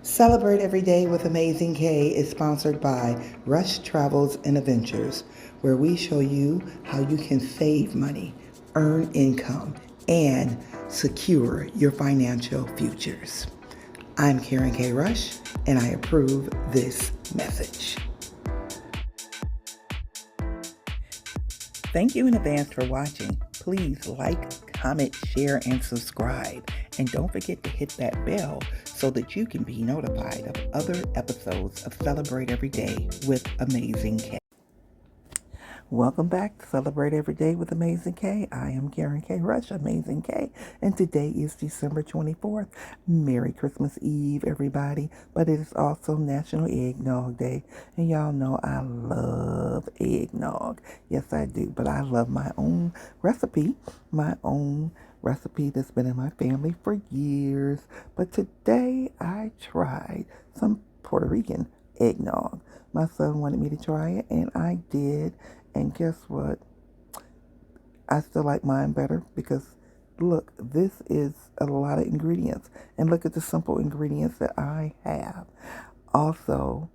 Celebrate Every Day with Amazing K is sponsored by Rush Travels and Adventures, where we show you how you can save money, earn income, and secure your financial futures. I'm Karen K. Rush, and I approve this message. Thank you in advance for watching. Please like, comment, share, and subscribe. And don't forget to hit that bell so that you can be notified of other episodes of Celebrate Every Day with Amazing K. Welcome back to Celebrate Every Day with Amazing K. I am Karen K. Rush, Amazing K, and today is December 24th. Merry Christmas Eve, everybody. But it is also National Eggnog Day, and y'all know I love eggnog. Yes, I do, but I love my own recipe that's been in my family for years. But today I tried some Puerto Rican eggnog. My son wanted me to try it, and I did. And guess what? I still like mine better because, look, this is a lot of ingredients. And look at the simple ingredients that I have. Also,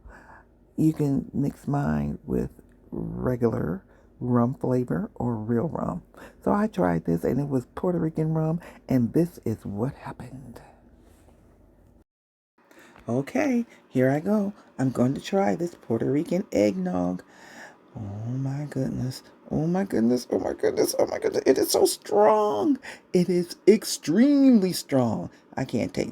you can mix mine with regular rum flavor or real rum. So I tried this, and it was Puerto Rican rum, and this is what happened. Okay, here I go. I'm going to try this Puerto Rican eggnog. Oh my goodness. Oh my goodness. Oh my goodness. Oh my goodness. It is so strong. It is extremely strong. I can't take